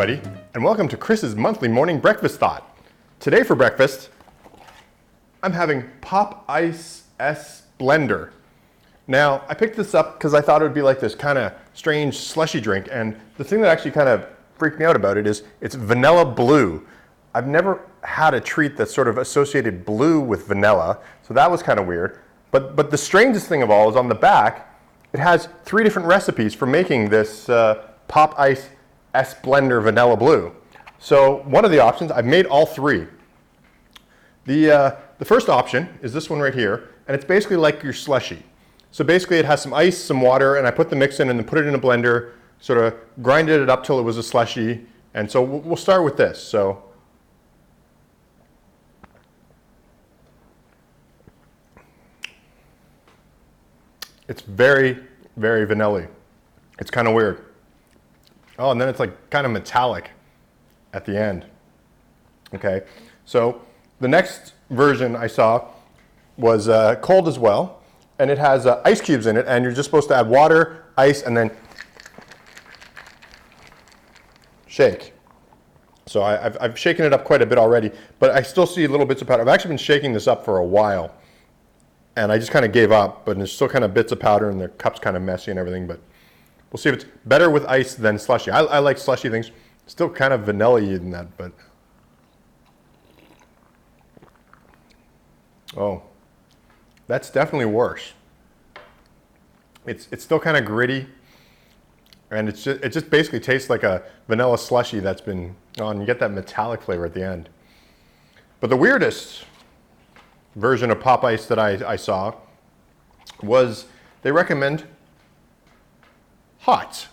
everybody, and welcome to Chris's monthly morning breakfast thought. Today for breakfast, I'm having Pop Ice S Blender. Now, I picked this up because I thought it would be like this kind of strange slushy drink, and the thing that actually kind of freaked me out about it is it's vanilla blue. I've never had a treat that's sort of associated blue with vanilla, so that was kind of weird. But the strangest thing of all is on the back, it has 3 different recipes for making this Pop Ice S Blender Vanilla Blue. So one of the options, I've made all 3. The first option is this one right here, and it's basically like your slushy. So basically it has some ice, some water, and I put the mix in and then put it in a blender, sort of grinded it up till it was a slushy, and so we'll start with this. So it's very, very vanilla-y. It's kind of weird. Oh, and then it's like kind of metallic at the end. Okay, so the next version I saw was cold as well, and it has ice cubes in it, and you're just supposed to add water, ice, and then shake. So I've shaken it up quite a bit already, but I still see little bits of powder. I've actually been shaking this up for a while, and I just kind of gave up, but there's still kind of bits of powder, and the cup's kind of messy and everything, but we'll see if it's better with ice than slushy. I like slushy things. Still kind of vanilla-y in that, but oh, that's definitely worse. It's still kind of gritty, and it just basically tastes like a vanilla slushy that's been on. You get that metallic flavor at the end. But the weirdest version of Pop Ice that I saw was they recommend hot.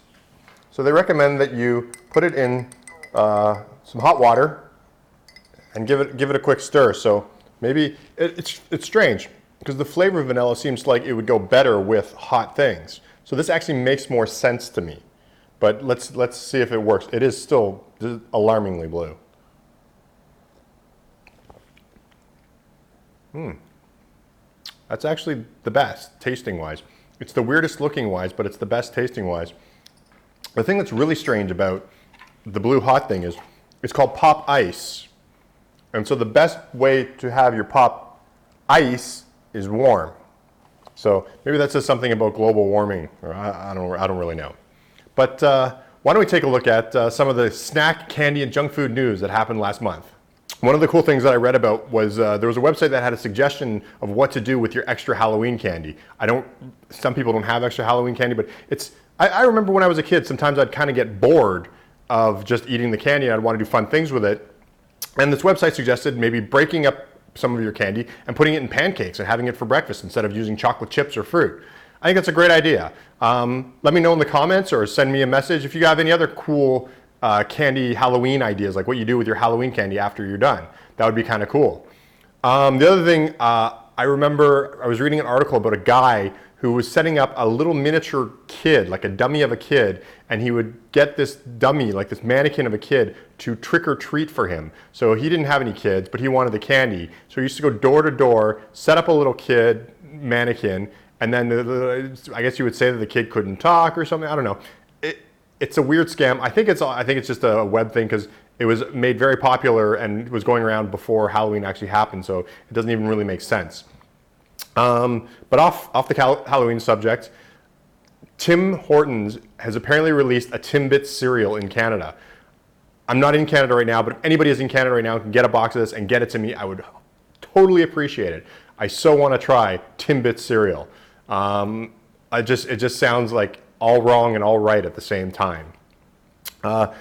So they recommend that you put it in some hot water and give it a quick stir. So maybe it's strange because the flavor of vanilla seems like it would go better with hot things. So this actually makes more sense to me. But let's see if it works. It is still alarmingly blue. That's actually the best tasting wise. It's the weirdest looking wise, but it's the best tasting wise. The thing that's really strange about the blue hot thing is it's called Pop Ice. And so the best way to have your Pop Ice is warm. So maybe that says something about global warming, or I don't really know. But why don't we take a look at some of the snack, candy, and junk food news that happened last month. One of the cool things that I read about was there was a website that had a suggestion of what to do with your extra Halloween candy. Some people don't have extra Halloween candy, but I remember when I was a kid, sometimes I'd kind of get bored of just eating the candy and I'd want to do fun things with it. And this website suggested maybe breaking up some of your candy and putting it in pancakes and having it for breakfast instead of using chocolate chips or fruit. I think that's a great idea. Let me know in the comments or send me a message if you have any other cool candy Halloween ideas, like what you do with your Halloween candy after you're done. That would be kind of cool. The other thing, I remember I was reading an article about a guy who was setting up a little miniature kid, like a dummy of a kid, and he would get this dummy, like this mannequin of a kid, to trick or treat for him. So he didn't have any kids, but he wanted the candy. So he used to go door to door, set up a little kid mannequin, and then I guess you would say that the kid couldn't talk or something. I don't know. It's a weird scam. I think it's just a web thing because it was made very popular and was going around before Halloween actually happened, so it doesn't even really make sense. But off the Halloween subject, Tim Hortons has apparently released a Timbits cereal in Canada. I'm not in Canada right now, but if anybody is in Canada right now and can get a box of this and get it to me, I would totally appreciate it. I so want to try Timbits cereal. It just sounds like all wrong and all right at the same time. The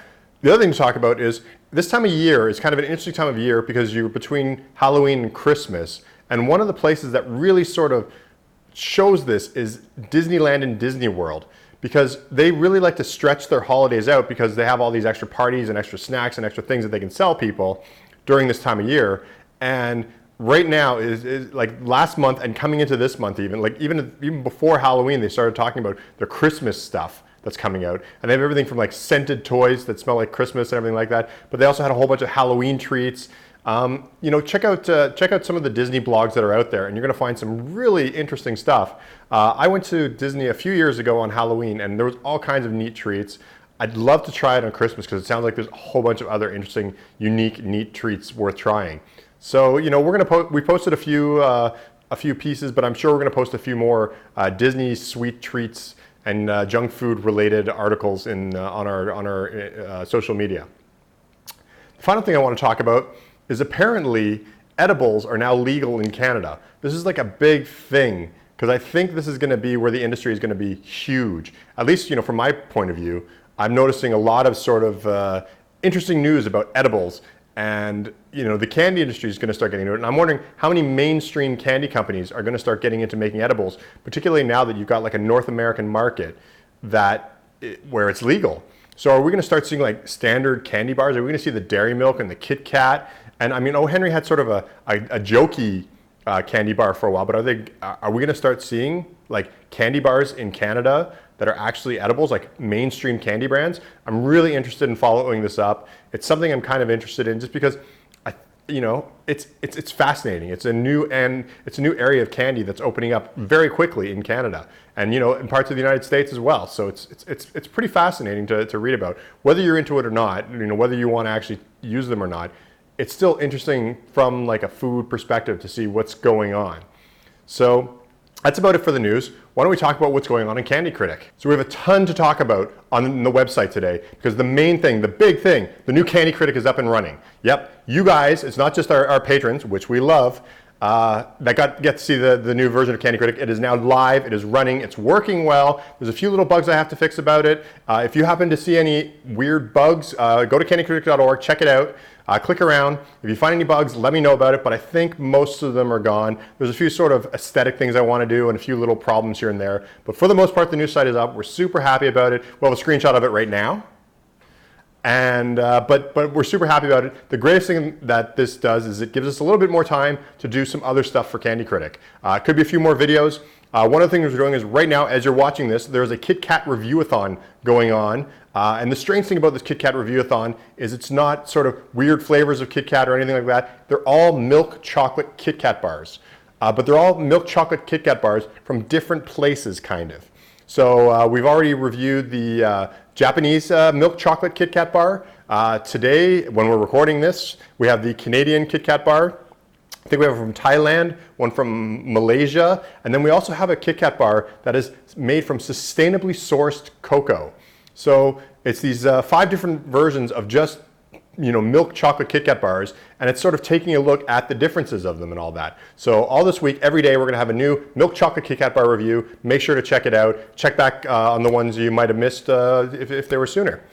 other thing to talk about is this time of year is kind of an interesting time of year because you're between Halloween and Christmas. And one of the places that really sort of shows this is Disneyland and Disney World, because they really like to stretch their holidays out because they have all these extra parties and extra snacks and extra things that they can sell people during this time of year. And right now is like last month and coming into this month even before Halloween, they started talking about their Christmas stuff that's coming out. And they have everything from like scented toys that smell like Christmas and everything like that. But they also had a whole bunch of Halloween treats. Check out some of the Disney blogs that are out there, and you're going to find some really interesting stuff. I went to Disney a few years ago on Halloween, and there was all kinds of neat treats. I'd love to try it on Christmas because it sounds like there's a whole bunch of other interesting, unique, neat treats worth trying. So, you know, we posted a few pieces, but I'm sure we're gonna post a few more Disney sweet treats and junk food related articles on our social media. The final thing I want to talk about is apparently edibles are now legal in Canada. This is like a big thing because I think this is going to be where the industry is going to be huge. At least, you know, from my point of view, I'm noticing a lot of sort of interesting news about edibles, and you know, the candy industry is going to start getting into it. And I'm wondering how many mainstream candy companies are going to start getting into making edibles, particularly now that you've got like a North American market where it's legal. So are we going to start seeing like standard candy bars? Are we going to see the Dairy Milk and the Kit Kat? And I mean, O. Henry had sort of a jokey candy bar for a while, but are we going to start seeing like candy bars in Canada that are actually edibles, like mainstream candy brands? I'm really interested in following this up. It's something I'm kind of interested in just because you know, it's fascinating. It's a new area of candy that's opening up very quickly in Canada, and you know, in parts of the United States as well. So it's pretty fascinating to read about. Whether you're into it or not, you know, whether you want to actually use them or not, it's still interesting from like a food perspective to see what's going on. So that's about it for the news. Why don't we talk about what's going on in Candy Critic? So we have a ton to talk about on the website today because the main thing, the big thing, the new Candy Critic is up and running. Yep, you guys, it's not just our patrons, which we love, that get to see the new version of Candy Critic. It is now live, it is running, it's working well. There's a few little bugs I have to fix about it. If you happen to see any weird bugs, go to candycritic.org, check it out. Click around. If you find any bugs, let me know about it, but I think most of them are gone. There's a few sort of aesthetic things I want to do and a few little problems here and there, but for the most part, the new site is up. We're super happy about it. We'll have a screenshot of it right now. And but we're super happy about it. The greatest thing that this does is it gives us a little bit more time to do some other stuff for Candy Critic. Could be a few more videos. One of the things we're doing is right now, as you're watching this, there's a Kit Kat review-a-thon going on. And the strange thing about this Kit Kat review-a-thon is it's not sort of weird flavors of Kit Kat or anything like that. They're all milk chocolate Kit Kat bars. But they're all milk chocolate Kit Kat bars from different places, kind of. So we've already reviewed the Japanese milk chocolate Kit Kat bar. Today, when we're recording this, we have the Canadian Kit Kat bar. I think we have one from Thailand, one from Malaysia, and then we also have a Kit Kat bar that is made from sustainably sourced cocoa. So it's these 5 different versions of just, you know, milk chocolate Kit Kat bars, and it's sort of taking a look at the differences of them and all that. So all this week, every day, we're going to have a new milk chocolate Kit Kat bar review. Make sure to check it out. Check back on the ones you might have missed if they were sooner.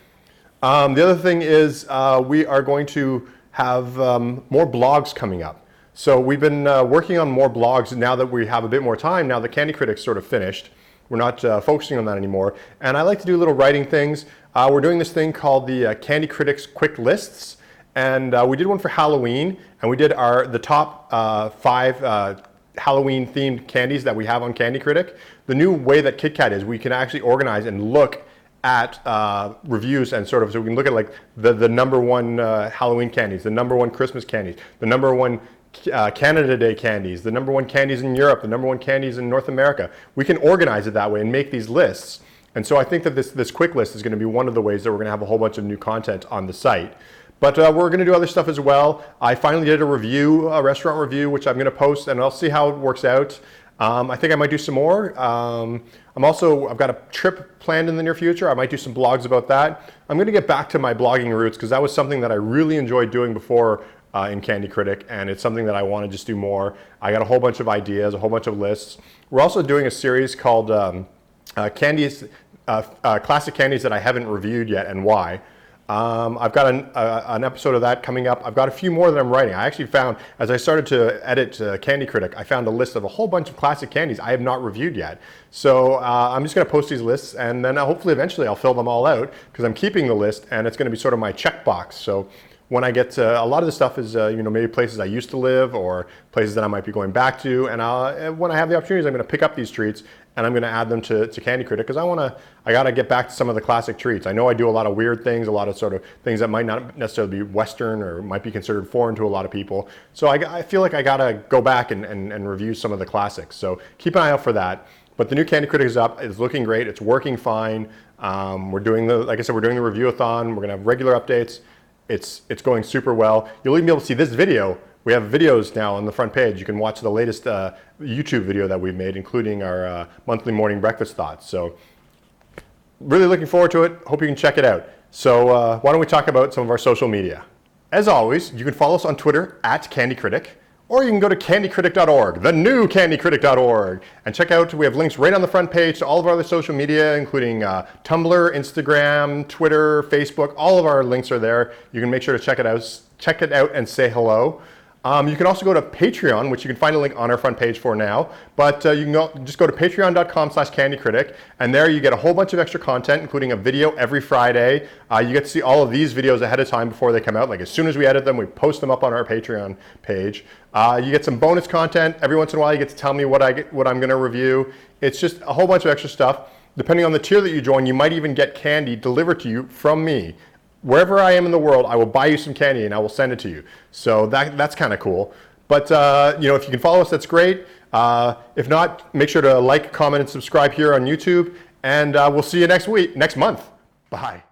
The other thing is we are going to have more blogs coming up. So we've been working on more blogs now that we have a bit more time. Now the Candy Critic's sort of finished. We're not focusing on that anymore. And I like to do little writing things. We're doing this thing called the Candy Critics Quick Lists. And we did one for Halloween. And we did the top 5 Halloween themed candies that we have on Candy Critic. The new way that Kit Kat is, we can actually organize and look at reviews and sort of, so we can look at like the number 1 Halloween candies, the number 1 Christmas candies, the number 1 Canada Day candies, the number 1 candies in Europe, the number 1 candies in North America. We can organize it that way and make these lists. And so I think that this quick list is going to be one of the ways that we're going to have a whole bunch of new content on the site. But we're going to do other stuff as well. I finally did a restaurant review, which I'm going to post, and I'll see how it works out. I think I might do some more. I've got a trip planned in the near future. I might do some blogs about that. I'm going to get back to my blogging roots because that was something that I really enjoyed doing before in Candy Critic, and it's something that I want to just do more. I got a whole bunch of ideas, a whole bunch of lists. We're also doing a series called classic candies that I haven't reviewed yet and why. I've got an episode of that coming up. I've got a few more that I'm writing. I actually found, as I started to edit Candy Critic, I found a list of a whole bunch of classic candies I have not reviewed yet. So I'm just going to post these lists, and then hopefully eventually I'll fill them all out because I'm keeping the list, and it's going to be sort of my checkbox. So when I get to, a lot of the stuff is, you know, maybe places I used to live or places that I might be going back to. And when I have the opportunities, I'm going to pick up these treats and I'm going to add them to Candy Critic because I got to get back to some of the classic treats. I know I do a lot of weird things, a lot of sort of things that might not necessarily be Western or might be considered foreign to a lot of people. So I feel like I got to go back and review some of the classics. So keep an eye out for that. But the new Candy Critic is up. It's looking great. It's working fine. We're doing like I said, we're doing the review-a-thon. We're going to have regular updates. It's going super well. You'll even be able to see this video. We have videos now on the front page. You can watch the latest YouTube video that we've made, including our monthly morning breakfast thoughts. So really looking forward to it. Hope you can check it out. So why don't we talk about some of our social media? As always, you can follow us on Twitter @CandyCritic, or you can go to candycritic.org, the new candycritic.org, and check out, we have links right on the front page to all of our other social media, including Tumblr, Instagram, Twitter, Facebook. All of our links are there. You can make sure to check it out and say hello. You can also go to Patreon, which you can find a link on our front page for now. But you can just go to patreon.com/candycritic, and there you get a whole bunch of extra content, including a video every Friday. You get to see all of these videos ahead of time before they come out. Like as soon as we edit them, we post them up on our Patreon page. You get some bonus content. Every once in a while, you get to tell me what I'm going to review. It's just a whole bunch of extra stuff. Depending on the tier that you join, you might even get candy delivered to you from me. Wherever I am in the world, I will buy you some candy and I will send it to you. So that's kind of cool. But you know, if you can follow us, that's great. If not, make sure to like, comment, and subscribe here on YouTube. And we'll see you next month. Bye.